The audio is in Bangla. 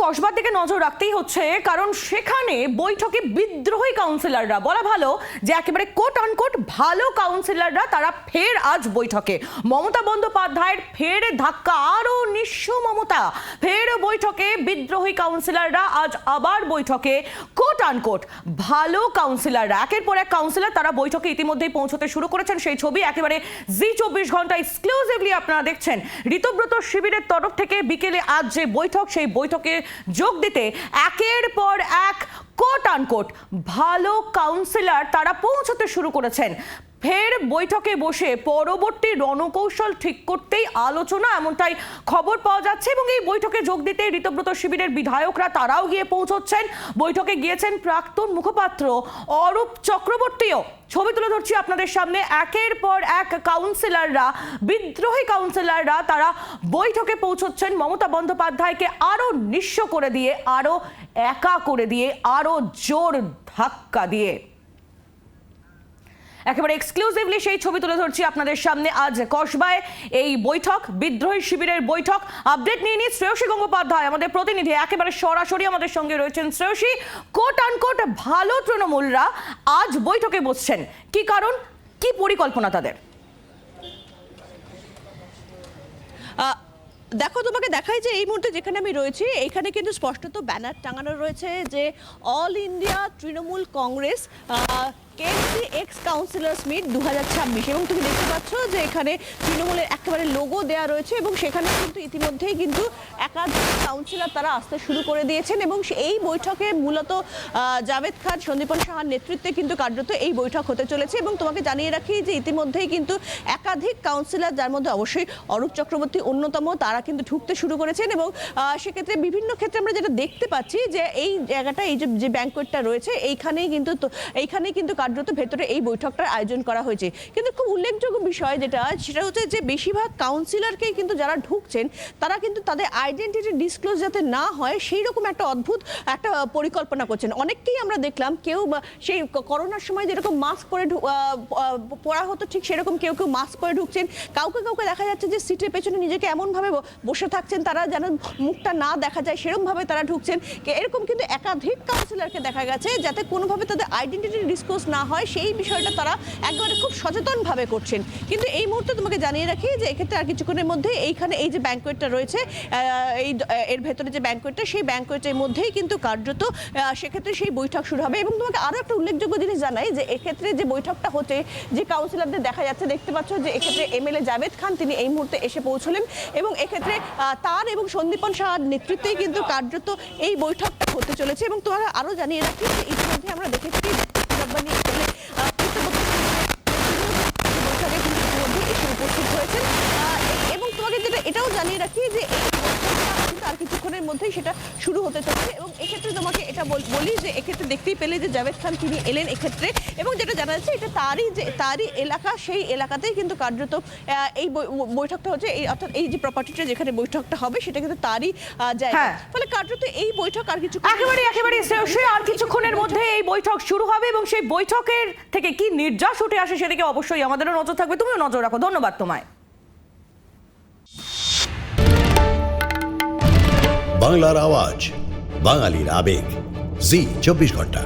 কসবার দিকে নজর রাখতেই হচ্ছে, কারণ সেখানে বৈঠকে বিদ্রোহী কাউন্সিলররা, বলা ভালো যে একেবারে কোট আনকোট ভালো কাউন্সিলররা, তারা ফের আজ বৈঠকে। মমতা বন্দ্যোপাধ্যায়ের ফের ধাক্কা, আরো নিঃস্ব মমতা। ফের বৈঠকে বিদ্রোহী কাউন্সিলররা আজ আবার বৈঠকে। কোট আনকোট ভালো কাউন্সিলররা, একের পর এক কাউন্সিলর তারা বৈঠকে ইতিমধ্যেই পৌঁছতে শুরু করেছেন। সেই ছবি একেবারে জি24 ঘন্টা এক্সক্লুসিভলি আপনারা দেখছেন। ঋতব্রত শিবিরের তরফ থেকে বিকেলে আজ যে বৈঠক, সেই বৈঠকে যোগ দিতে একের পর এক কোট আনকোট ভালো কাউন্সিলর তারা পৌঁছতে শুরু করেছেন। ফের বৈঠকে বসে পরবর্তী রণকৌশল ঠিক করতেই আলোচনা, এমনটাই খবর পাওয়া যাচ্ছে। এবং এই বৈঠকে যোগ দিতে ঋতব্রত শিবিরের বিধায়করা তারাও গিয়ে পৌঁছচ্ছেন। বৈঠকে গিয়েছেন প্রাক্তন মুখপাত্র অরূপ চক্রবর্তীও। ছবি তুলে ধরছি আপনাদের সামনে। একের পর এক কাউন্সিলররা, বিদ্রোহী কাউন্সিলররা তারা বৈঠকে পৌঁছচ্ছেন মমতা বন্দ্যোপাধ্যায়কে আরো নিঃস্ব করে দিয়ে, আরো একা করে দিয়ে, আরো জোর ধাক্কা দিয়ে। একেবারে এক্সক্লুসিভলি সেই ছবি তুলে ধরছি আপনাদের সামনে। আজ কসবায় এই বৈঠক, বিদ্রোহী শিবিরের বৈঠক। আপডেট নিয়ে নিই শ্রেয়সী গঙ্গোপাধ্যায়, আমাদের প্রতিনিধি, একেবারে সরাসরি আমাদের সঙ্গে রয়েছেন। শ্রেয়সী, কোট আনকোট ভালো তৃণমূলরা আজ বৈঠকে বসছেন, কি কারণ, কি পরিকল্পনা তাদের? দেখো, তোমাকে দেখাই যে এই মুহূর্তে যেখানে আমি রয়েছি, এখানে কিন্তু স্পষ্টত ব্যানার টাঙানো রয়েছে যে all India Trinamool Congress KSC ex councillors meet 2026। এবং তুমি দেখতে পাচ্ছ যে এখানে তৃণমূলের একেবারে লোগো দেওয়া রয়েছে এবং সেখানে কিন্তু ইতিমধ্যেই কিন্তু একাধিক কাউন্সিলর তারা আসতে শুরু করে দিয়েছেন। এবং এই বৈঠকে মূলত জাভেদ খান, সন্দীপন সাহার নেতৃত্বে কিন্তু কার্যত এই বৈঠক হতে চলেছে। এবং তোমাকে জানিয়ে রাখি যে ইতিমধ্যেই কিন্তু একাধিক কাউন্সিলর, যার মধ্যে অবশ্যই অরূপ চক্রবর্তী অন্যতম, তারা কিন্তু ঢুকতে শুরু করেছেন। এবং সেক্ষেত্রে বিভিন্ন ক্ষেত্রে আমরা যেটা দেখতে পাচ্ছি যে এই জায়গাটা, এই যে ব্যাংকোয়েটটা রয়েছে, এইখানেই কিন্তু কার্যত ভেতরে এই বৈঠকটার আয়োজন করা হয়েছে। কিন্তু খুব উল্লেখযোগ্য বিষয় সেটা হচ্ছে যে বেশিরভাগ কাউন্সিলরকেই কিন্তু যারা ঢুকছেন তারা কিন্তু তাদের আইডেন্টিটি ডিসক্লোজ যাতে না হয় সেই রকম একটা অদ্ভুত একটা পরিকল্পনা করছেন। অনেককেই আমরা দেখলাম, কেউ সেই করোনার সময় যেরকম মাস্ক পরে পড়া হতো, ঠিক সেরকম কেউ কেউ মাস্ক পরে ঢুকছেন। কাউকে দেখা যাচ্ছে যে সিটের পেছনে নিজেকে এমনভাবে বসে থাকছেন তারা যেন মুখটা না দেখা যায়, সেরকমভাবে তারা ঢুকছেন। এরকম কিন্তু একাধিক কাউন্সিলরকে দেখা গেছে, যাতে কোনোভাবে তাদের আইডেন্টিটি ডিসক্লোজ না হয় সেই বিষয়টা তারা একবারে খুব সচেতনভাবে করছেন। কিন্তু এই মুহূর্তে তোমাকে জানিয়ে রাখি যে এক্ষেত্রে আর কিছুক্ষণের মধ্যে এইখানে এই যে ব্যাংকোয়েটটা রয়েছে, এর ভেতরে যে ব্যাংকোয়েটটা, সেই ব্যাংকোয়েটের মধ্যেই কিন্তু কার্যত সেক্ষেত্রে সেই বৈঠক শুরু হবে। এবং তোমাকে আরও একটা উল্লেখযোগ্য জিনিস জানাই যে এক্ষেত্রে যে বৈঠকটা হচ্ছে, যে কাউন্সিলরদের দেখা যাচ্ছে, দেখতে পাচ্ছ যে এক্ষেত্রে এমএলএ জাভেদ খান তিনি এই মুহূর্তে এসে পৌঁছলেন। এবং এক্ষেত্রে তার এবং সন্দীপন সাহার নেতৃত্বেই কিন্তু কার্যত এই বৈঠকটা হতে চলেছে। এবং তোমরা আরও জানিয়ে রাখি যে ইতিমধ্যে আমরা দেখেছি উপস্থিত হয়েছেন। এবং তোমাকে যেটা এটাও জানিয়ে রাখি যে আর কিছুক্ষণের মধ্যেই সেটা শুরু হতে চলেছে। এবং এক্ষেত্রে তোমাকে এটা বলি যে এক্ষেত্রে দেখতেই পেলে যে জাভেদ খান তিনি এলেন এক্ষেত্রে। এবং যেটা জানা যাচ্ছে এটা তারই এলাকা, সেই এলাকাতেই কিন্তু কার্যত এই বৈঠকটা হচ্ছে, এই অর্থাৎ এই যে প্রপার্টিটা যেখানে বৈঠকটা হবে সেটা কিন্তু তারই জায়গা। ফলে কার্যত এই বৈঠক আর কিছু একেবারে আর কিছুক্ষণের মধ্যে এই বৈঠক শুরু হবে। এবং সেই বৈঠকের থেকে কি নির্যাস উঠে আসে সেদিকে অবশ্যই আমাদেরও নজর থাকবে। তুমিও নজর রাখো। ধন্যবাদ তোমায়। বাংলার আওয়াজ, বাঙালির আবেগ, জি24 ঘন্টা।